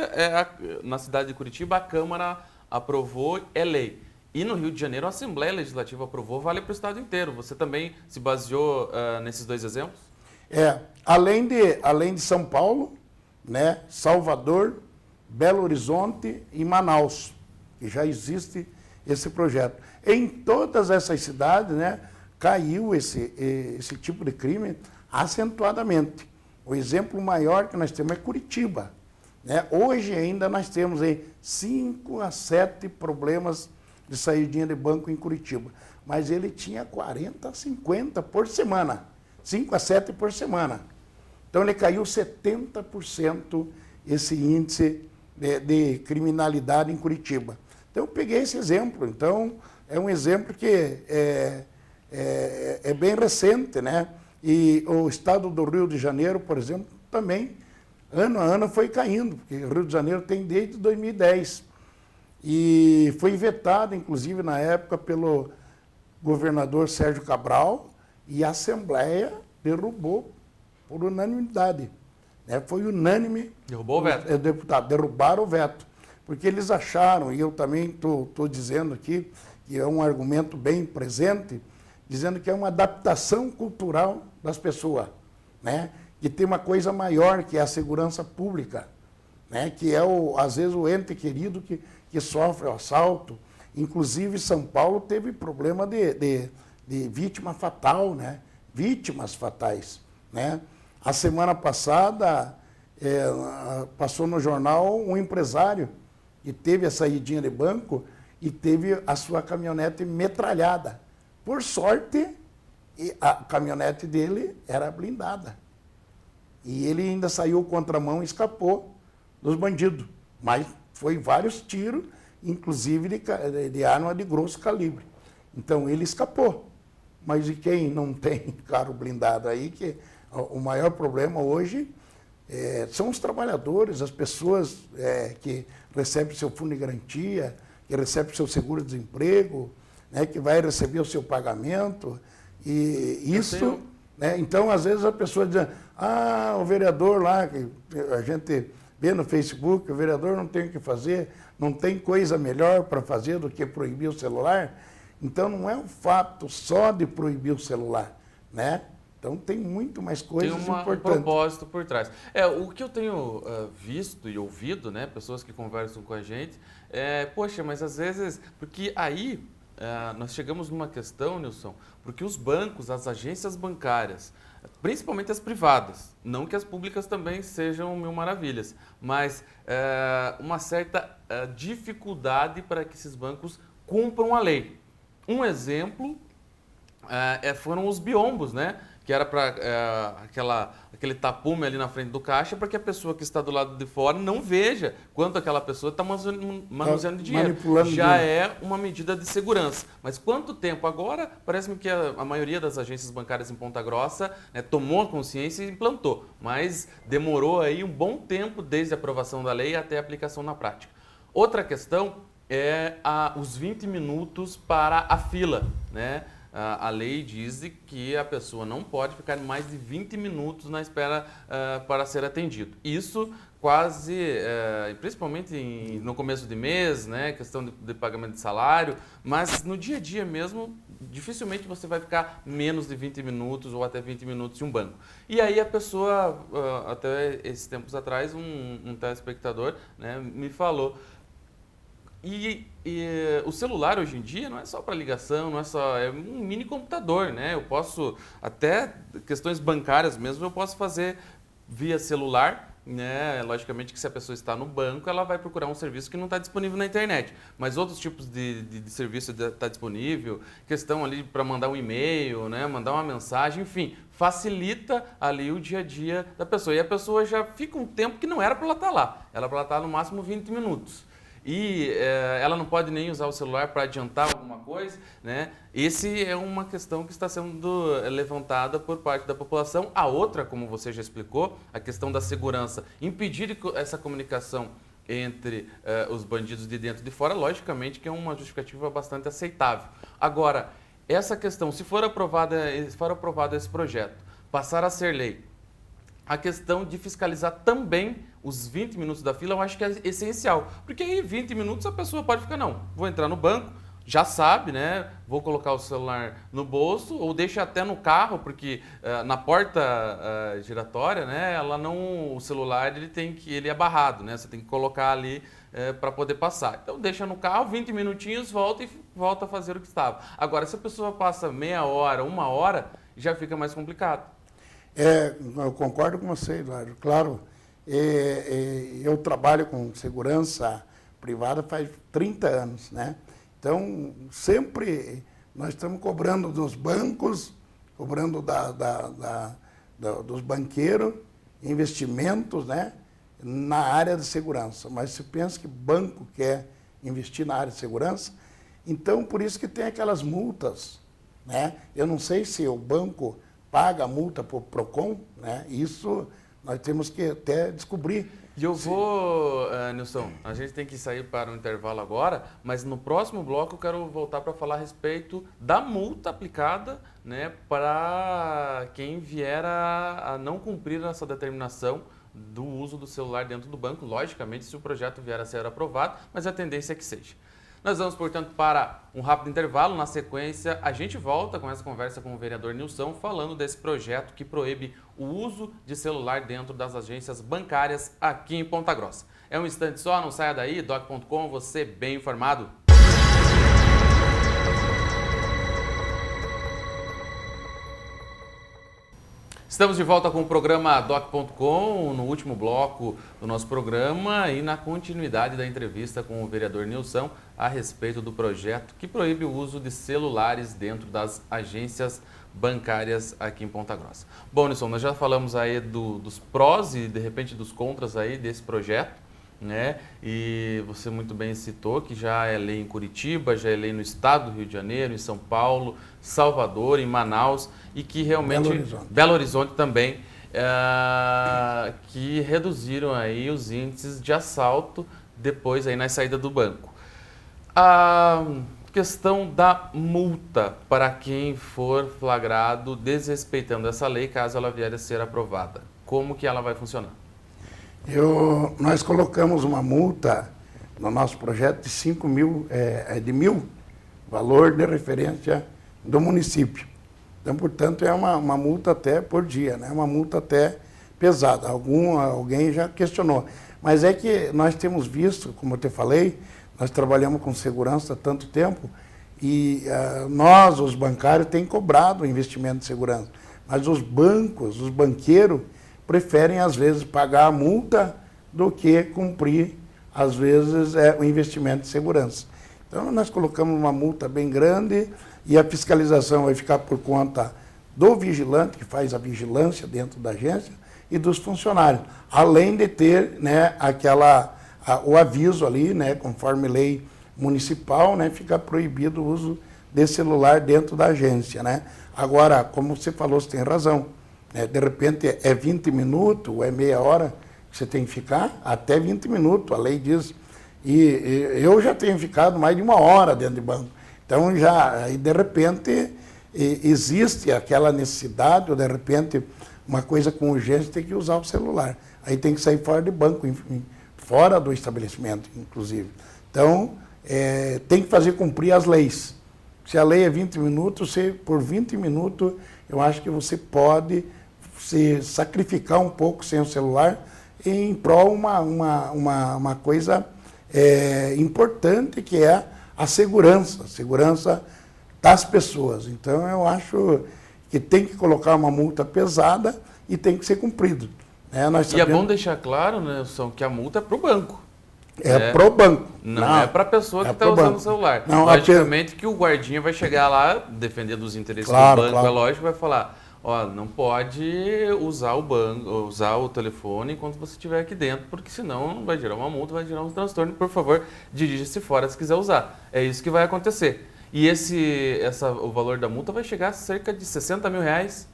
na cidade de Curitiba, a Câmara aprovou, é lei. E no Rio de Janeiro, a Assembleia Legislativa aprovou, vale para o estado inteiro. Você também se baseou nesses dois exemplos? Além de São Paulo, né, Salvador, Belo Horizonte e Manaus, que já existe esse projeto. Em todas essas cidades, né, caiu esse tipo de crime acentuadamente. O exemplo maior que nós temos é Curitiba, né? Hoje ainda nós temos aí 5 a 7 problemas de saidinha de banco em Curitiba. Mas ele tinha 40 a 50 por semana. 5 a 7 por semana. Então ele caiu 70% esse índice de criminalidade em Curitiba. Então eu peguei esse exemplo. Então é um exemplo que é bem recente, né? E o estado do Rio de Janeiro, por exemplo, também, ano a ano foi caindo, porque o Rio de Janeiro tem desde 2010. E foi vetado, inclusive, na época, pelo governador Sérgio Cabral, e a Assembleia derrubou por unanimidade. Né? Foi unânime. Derrubou o veto. Deputado, derrubaram o veto. Porque eles acharam, e eu também estou dizendo aqui, que é um argumento bem presente, dizendo que é uma adaptação cultural das pessoas, né? Que tem uma coisa maior, que é a segurança pública, né? Que é, às vezes, o ente querido que sofre o assalto. Inclusive, São Paulo teve problema de vítima fatal, né? Vítimas fatais, né? A semana passada, passou no jornal um empresário que teve a saidinha de banco e teve a sua caminhonete metralhada. Por sorte, a caminhonete dele era blindada. E ele ainda saiu contramão e escapou dos bandidos. Mas foi vários tiros, inclusive de arma de grosso calibre. Então ele escapou. Mas e quem não tem carro blindado aí, que o maior problema hoje são os trabalhadores, as pessoas que recebem seu fundo de garantia, que recebem seu seguro-desemprego, né, que vai receber o seu pagamento, e isso, né, então às vezes a pessoa diz, o vereador lá, que a gente vê no Facebook, o vereador não tem o que fazer, não tem coisa melhor para fazer do que proibir o celular, então não é um fato só de proibir o celular, né? Então tem muito mais coisas importantes. Tem um propósito por trás. O que eu tenho visto e ouvido, né, pessoas que conversam com a gente, poxa, mas às vezes, porque aí nós chegamos numa questão, Nilson, porque os bancos, as agências bancárias, principalmente as privadas, não que as públicas também sejam mil maravilhas, mas uma certa dificuldade para que esses bancos cumpram a lei. Um exemplo foram os biombos, né? Que era para aquele tapume ali na frente do caixa, para que a pessoa que está do lado de fora não veja quanto aquela pessoa está manuseando dinheiro. Já é uma medida de segurança. Mas quanto tempo? Agora, parece-me que a maioria das agências bancárias em Ponta Grossa, né, tomou a consciência e implantou. Mas demorou aí um bom tempo desde a aprovação da lei até a aplicação na prática. Outra questão é os 20 minutos para a fila, né? A lei diz que a pessoa não pode ficar mais de 20 minutos na espera para ser atendido. Isso quase, principalmente no começo de mês, né, questão de pagamento de salário, mas no dia a dia mesmo, dificilmente você vai ficar menos de 20 minutos ou até 20 minutos em um banco. E aí a pessoa, até esses tempos atrás, um telespectador, né, me falou, e o celular hoje em dia não é só para ligação, é um mini computador, né? Eu posso, até questões bancárias mesmo, eu posso fazer via celular, né? Logicamente que se a pessoa está no banco, ela vai procurar um serviço que não está disponível na internet. Mas outros tipos de serviço está disponível, questão ali para mandar um e-mail, né? Mandar uma mensagem, enfim, facilita ali o dia a dia da pessoa. E a pessoa já fica um tempo que não era para ela estar lá, era para ela estar no máximo 20 minutos. E ela não pode nem usar o celular para adiantar alguma coisa, né? Esse é uma questão que está sendo levantada por parte da população. A outra, como você já explicou, a questão da segurança, impedir essa comunicação entre os bandidos de dentro e de fora, logicamente que é uma justificativa bastante aceitável. Agora, essa questão, se for aprovado esse projeto, passar a ser lei, a questão de fiscalizar também os 20 minutos da fila, eu acho que é essencial. Porque aí 20 minutos a pessoa pode ficar, não, vou entrar no banco, já sabe, né? Vou colocar o celular no bolso ou deixa até no carro, porque na porta giratória, né? O celular ele é barrado, né? Você tem que colocar ali para poder passar. Então deixa no carro, 20 minutinhos, volta a fazer o que estava. Agora, se a pessoa passa meia hora, 1 hora, já fica mais complicado. Eu concordo com você, Eduardo. Claro, eu trabalho com segurança privada faz 30 anos, né? Então, sempre nós estamos cobrando dos bancos, cobrando dos banqueiros, investimentos, né, na área de segurança. Mas se pensa que banco quer investir na área de segurança, então por isso que tem aquelas multas, né? Eu não sei se o banco paga a multa para o PROCON, né? Isso nós temos que até descobrir. E eu vou, Nilson, a gente tem que sair para um intervalo agora, mas no próximo bloco eu quero voltar para falar a respeito da multa aplicada, né, para quem vier a não cumprir essa determinação do uso do celular dentro do banco, logicamente se o projeto vier a ser aprovado, mas a tendência é que seja. Nós vamos, portanto, para um rápido intervalo. Na sequência, a gente volta com essa conversa com o vereador Nilson, falando desse projeto que proíbe o uso de celular dentro das agências bancárias aqui em Ponta Grossa. É um instante só, não saia daí, doc.com, você bem informado. Estamos de volta com o programa doc.com, no último bloco do nosso programa e na continuidade da entrevista com o vereador Nilson a respeito do projeto que proíbe o uso de celulares dentro das agências bancárias aqui em Ponta Grossa. Bom, Nilson, nós já falamos aí dos prós e de repente dos contras aí desse projeto, né? E você muito bem citou que já é lei em Curitiba, já é lei no estado do Rio de Janeiro, em São Paulo, Salvador, em Manaus e que realmente Belo Horizonte também, que reduziram aí os índices de assalto depois aí na saída do banco. A questão da multa para quem for flagrado desrespeitando essa lei, caso ela vier a ser aprovada, como que ela vai funcionar? Nós colocamos uma multa no nosso projeto de 5 mil, de 1.000, valor de referência do município. Então, portanto, é uma multa até por dia, né? Uma multa até pesada. Alguém já questionou. Mas é que nós temos visto, como eu te falei, nós trabalhamos com segurança há tanto tempo e nós, os bancários, temos cobrado o investimento de segurança. Mas os bancos, os banqueiros, preferem, às vezes, pagar a multa do que cumprir, às vezes, o investimento de segurança. Então, nós colocamos uma multa bem grande e a fiscalização vai ficar por conta do vigilante, que faz a vigilância dentro da agência, e dos funcionários, além de ter, né, o aviso ali, né, conforme lei municipal, né, fica proibido o uso de celular dentro da agência, né? Agora, como você falou, você tem razão. De repente é 20 minutos, ou é meia hora que você tem que ficar, até 20 minutos, a lei diz. E eu já tenho ficado mais de 1 hora dentro de banco. Então, de repente, existe aquela necessidade, ou de repente, uma coisa com urgência, tem que usar o celular. Aí tem que sair fora de banco, fora do estabelecimento, inclusive. Então, tem que fazer cumprir as leis. Se a lei é 20 minutos, por 20 minutos, eu acho que você pode se sacrificar um pouco sem o celular em prol uma coisa importante, que é a segurança das pessoas. Então, eu acho que tem que colocar uma multa pesada e tem que ser cumprido. E é bom deixar claro, né, Nilson, que a multa é para o banco. Pro banco. Não é para a pessoa que está usando o celular. Não, logicamente que o guardinha vai chegar lá, defender dos interesses do banco, claro. É lógico, vai falar, não pode usar o telefone enquanto você estiver aqui dentro, porque senão vai gerar uma multa, vai gerar um transtorno. Por favor, dirija-se fora se quiser usar. É isso que vai acontecer. E o valor da multa vai chegar a cerca de 60 mil reais.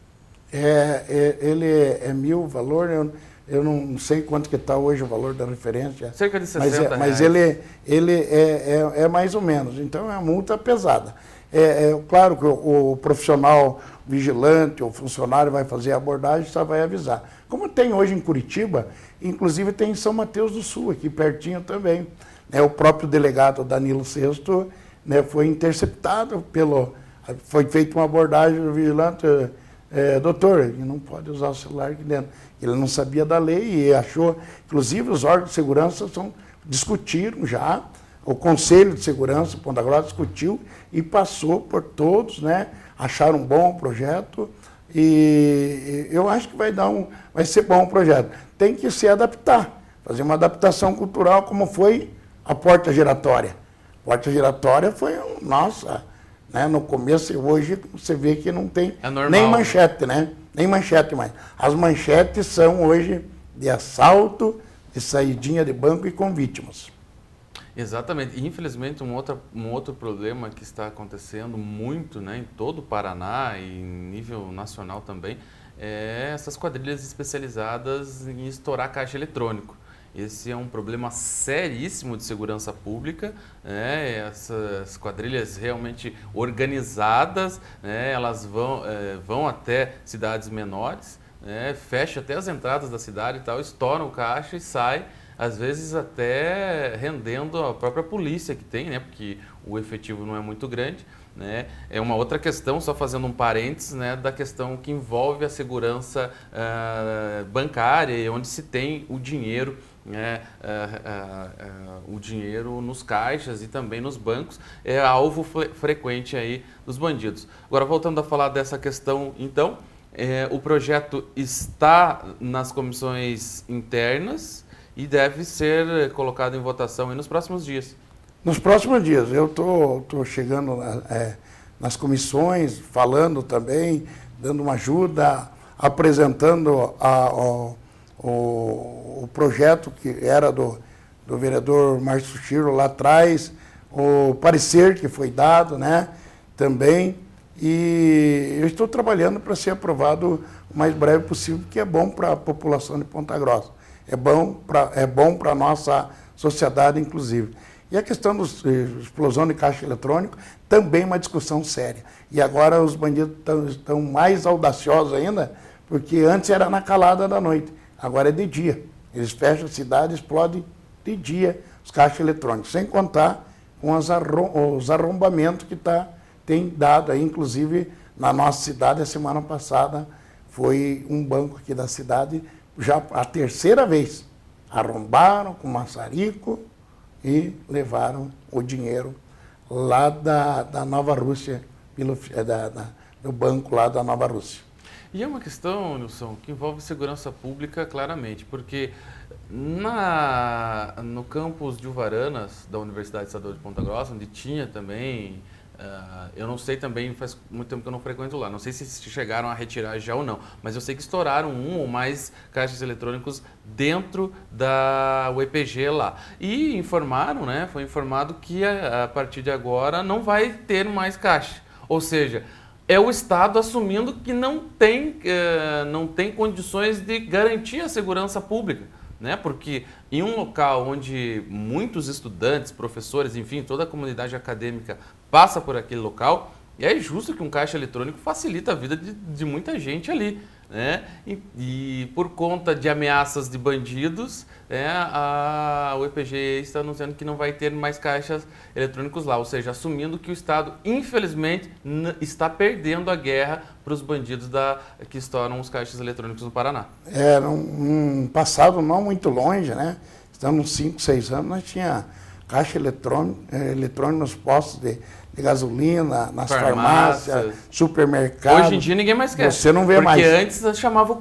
Ele é 1.000 valor, eu não sei quanto que está hoje o valor da referência. Cerca de 60 reais. Mas ele é mais ou menos, então é uma multa pesada. Claro que o profissional vigilante, o funcionário vai fazer a abordagem, só vai avisar. Como tem hoje em Curitiba, inclusive tem em São Mateus do Sul, aqui pertinho também. O próprio delegado Danilo Sesto, né, foi interceptado foi feita uma abordagem do vigilante, doutor, ele não pode usar o celular aqui dentro. Ele não sabia da lei e achou, inclusive os órgãos de segurança discutiram já, o Conselho de Segurança, Ponta Grossa, discutiu e passou por todos, né? Acharam um bom projeto E eu acho que vai ser bom o projeto. Tem que se adaptar, fazer uma adaptação cultural, como foi a porta giratória. A porta giratória foi, nossa, né, no começo, hoje você vê que não tem nem manchete, né? Nem manchete mais. As manchetes são hoje de assalto, de saidinha de banco e com vítimas. Exatamente. E, infelizmente, um outro problema que está acontecendo muito, né, em todo o Paraná e em nível nacional também, é essas quadrilhas especializadas em estourar caixa eletrônico. Esse é um problema seríssimo de segurança pública, né? Essas quadrilhas realmente organizadas, né? Elas vão até cidades menores, né? Fecha até as entradas da cidade e tal, estouram o caixa e sai, às vezes até rendendo a própria polícia que tem, né? Porque o efetivo não é muito grande, né? É uma outra questão, só fazendo um parênteses, né, da questão que envolve a segurança bancária, onde se tem o dinheiro, né, o dinheiro nos caixas e também nos bancos, é alvo frequente aí dos bandidos. Agora, voltando a falar dessa questão, então, o projeto está nas comissões internas e deve ser colocado em votação aí nos próximos dias. Nos próximos dias, eu estou chegando nas comissões, falando também, dando uma ajuda, apresentando o projeto que era do vereador Márcio Chirlo lá atrás, o parecer que foi dado, né, também, e eu estou trabalhando para ser aprovado o mais breve possível, que é bom para a população de Ponta Grossa, é bom para a nossa sociedade, inclusive. E a questão da explosão de caixa eletrônico também é uma discussão séria. E agora os bandidos estão mais audaciosos ainda, porque antes era na calada da noite, agora é de dia. Eles fecham a cidade, explodem de dia os caixas eletrônicos, sem contar com os arrombamentos que tem dado aí, inclusive na nossa cidade, a semana passada foi um banco aqui da cidade, já a terceira vez, arrombaram com maçarico e levaram o dinheiro lá da Nova Rússia, do banco lá da Nova Rússia. E é uma questão, Nilson, que envolve segurança pública claramente, porque no campus de Uvaranas, da Universidade Estadual de Ponta Grossa, onde tinha também, eu não sei também, faz muito tempo que eu não frequento lá, não sei se chegaram a retirar já ou não, mas eu sei que estouraram um ou mais caixas eletrônicos dentro da UEPG lá. E informaram, né, foi informado que a partir de agora não vai ter mais caixa, ou seja, é o Estado assumindo que não tem condições de garantir a segurança pública, né? Porque em um local onde muitos estudantes, professores, enfim, toda a comunidade acadêmica passa por aquele local, é justo que um caixa eletrônico facilita a vida de muita gente ali, né? E por conta de ameaças de bandidos, né, a UEPG está anunciando que não vai ter mais caixas eletrônicos lá, ou seja, assumindo que o Estado, infelizmente, está perdendo a guerra para os bandidos que estouram os caixas eletrônicos no Paraná. Num passado não muito longe, né? Estamos 5, 6 anos, nós tínhamos caixa eletrônico nos postos de gasolina, nas farmácias, supermercados. Hoje em dia ninguém mais quer. Você não vê mais. Porque antes chamava o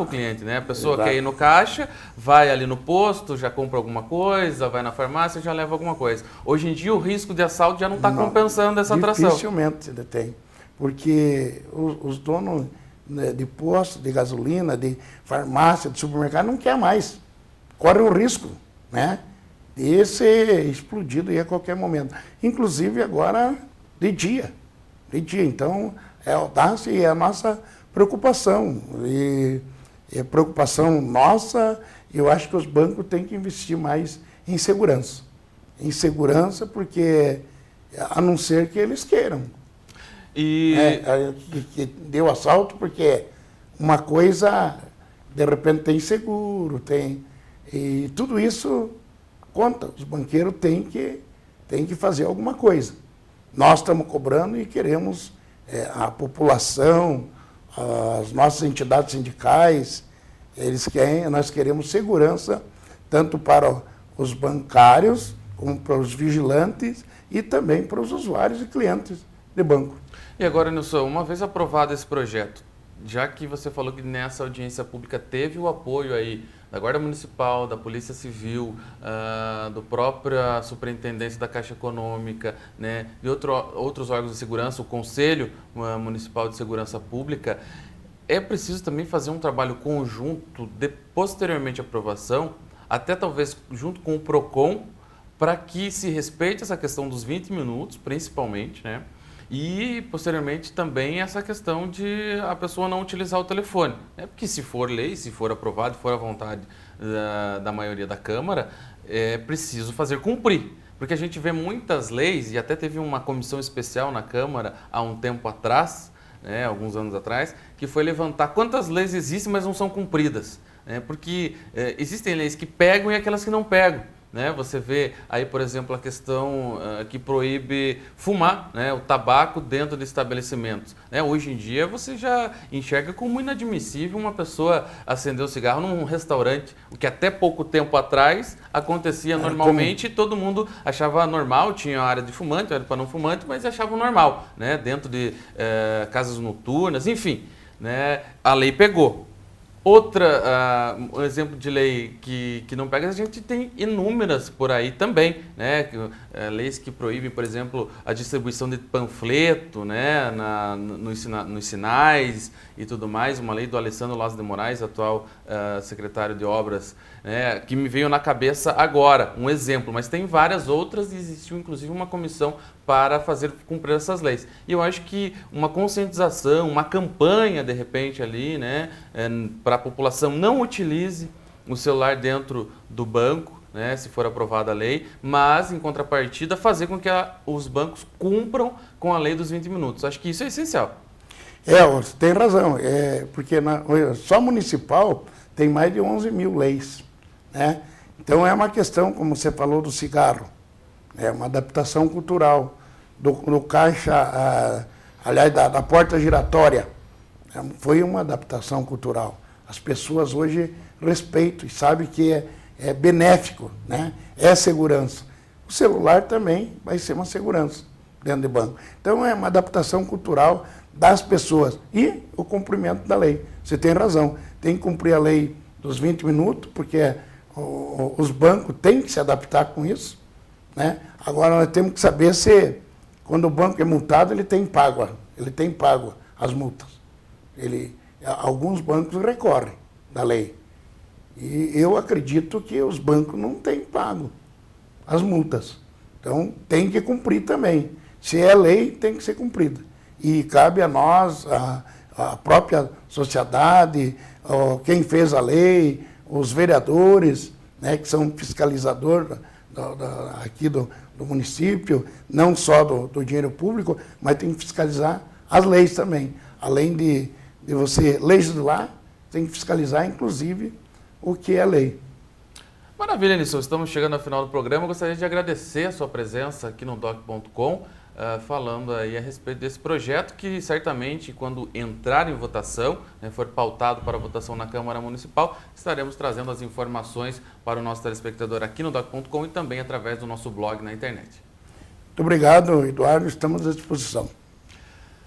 cliente, né? A pessoa quer ir no caixa, vai ali no posto, já compra alguma coisa, vai na farmácia, já leva alguma coisa. Hoje em dia o risco de assalto já não está compensando essa atração. Dificilmente tem, porque os donos, né, de posto, de gasolina, de farmácia, de supermercado não quer mais. Corre o risco, né, de ser explodido aí a qualquer momento. Inclusive agora de dia. Então, é a audácia e é a nossa preocupação. E é preocupação nossa, eu acho que os bancos têm que investir mais em segurança. Em segurança, porque, a não ser que eles queiram. Que deu assalto, porque uma coisa, de repente, tem seguro, e tudo isso conta. Os banqueiros têm que fazer alguma coisa. Nós estamos cobrando e queremos, a população, as nossas entidades sindicais, nós queremos segurança, tanto para os bancários, como para os vigilantes e também para os usuários e clientes de banco. E agora, Nilson, uma vez aprovado esse projeto, já que você falou que nessa audiência pública teve o apoio aí da Guarda Municipal, da Polícia Civil, do própria Superintendência da Caixa Econômica, né, e outros órgãos de segurança, o Conselho Municipal de Segurança Pública, é preciso também fazer um trabalho conjunto, posteriormente à aprovação, até talvez junto com o PROCON, para que se respeite essa questão dos 20 minutos, principalmente, né? E, posteriormente, também essa questão de a pessoa não utilizar o telefone. Né? Porque se for lei, se for aprovado, for à vontade da maioria da Câmara, é preciso fazer cumprir. Porque a gente vê muitas leis, e até teve uma comissão especial na Câmara há um tempo atrás, né, alguns anos atrás, que foi levantar quantas leis existem, mas não são cumpridas. Né? Porque existem leis que pegam e aquelas que não pegam. Né? Você vê aí, por exemplo, a questão que proíbe fumar, né? O tabaco dentro de estabelecimentos. Né? Hoje em dia você já enxerga como inadmissível uma pessoa acender o cigarro num restaurante, o que até pouco tempo atrás acontecia normalmente e todo mundo achava normal, tinha a área de fumante, área para não fumante, mas achavam normal, né? Dentro de casas noturnas, enfim, né? A lei pegou. Um exemplo de lei que não pega, a gente tem inúmeras por aí também, né? Leis que proíbem, por exemplo, a distribuição de panfleto, né? Nos sinais e tudo mais. Uma lei do Alessandro Lázaro de Moraes, atual secretário de Obras, né? Que me veio na cabeça agora, um exemplo, mas tem várias outras e existiu inclusive uma comissão para fazer cumprir essas leis. E eu acho que uma conscientização, uma campanha, de repente, ali, né, para a população não utilize o celular dentro do banco, né, se for aprovada a lei, mas, em contrapartida, fazer com que os bancos cumpram com a lei dos 20 minutos. Acho que isso é essencial. Você tem razão, porque só municipal tem mais de 11 mil leis. Né? Então, é uma questão, como você falou, do cigarro. É uma adaptação cultural do caixa, aliás, da porta giratória. Foi uma adaptação cultural. As pessoas hoje respeitam e sabem que é benéfico, né? É segurança. O celular também vai ser uma segurança dentro do banco. Então, é uma adaptação cultural das pessoas e o cumprimento da lei. Você tem razão, tem que cumprir a lei dos 20 minutos, porque os bancos têm que se adaptar com isso. Né? Agora, nós temos que saber se, quando o banco é multado, ele tem pago as multas. Alguns bancos recorrem da lei. E eu acredito que os bancos não têm pago as multas. Então, tem que cumprir também. Se é lei, tem que ser cumprida. E cabe a nós, a própria sociedade, quem fez a lei, os vereadores, né, que são fiscalizadores aqui do município, não só do dinheiro público, mas tem que fiscalizar as leis também. Além de você legislar, tem que fiscalizar, inclusive, o que é lei. Maravilha, Nilson. Estamos chegando ao final do programa. Eu gostaria de agradecer a sua presença aqui no doc.com, falando aí a respeito desse projeto que certamente, quando entrar em votação, né, for pautado para votação na Câmara Municipal, estaremos trazendo as informações para o nosso telespectador aqui no doc.com e também através do nosso blog na internet. Muito obrigado, Eduardo. Estamos à disposição.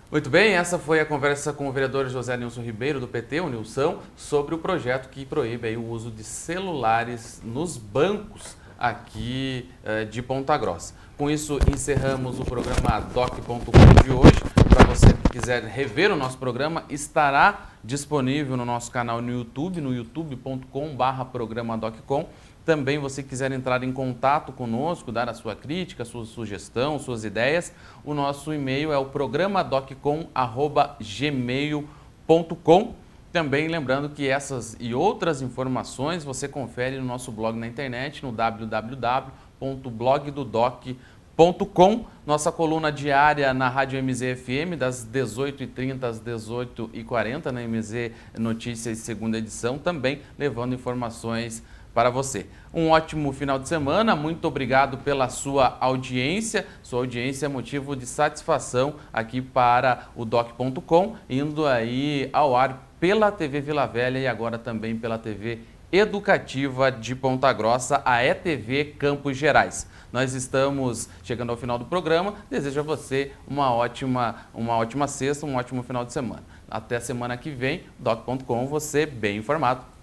Muito bem, essa foi a conversa com o vereador José Nilson Ribeiro, do PT, o Nilson, sobre o projeto que proíbe aí o uso de celulares nos bancos aqui de Ponta Grossa. Com isso, encerramos o programa doc.com de hoje. Para você que quiser rever o nosso programa, estará disponível no nosso canal no YouTube, no youtube.com/programa-doc.com. Também, você quiser entrar em contato conosco, dar a sua crítica, a sua sugestão, suas ideias, o nosso e-mail é o programadoccom@gmail.com. Também lembrando que essas e outras informações você confere no nosso blog na internet, no www.blogdodoc.com. Nossa coluna diária na Rádio MZ-FM, das 18h30 às 18h40, na MZ Notícias, segunda edição, também levando informações para você. Um ótimo final de semana, muito obrigado pela sua audiência. Sua audiência é motivo de satisfação aqui para o doc.com, indo aí ao ar pela TV Vila Velha e agora também pela TV Educativa de Ponta Grossa, a ETV Campos Gerais. Nós estamos chegando ao final do programa. Desejo a você uma ótima sexta, um ótimo final de semana. Até semana que vem, doc.com, você bem informado.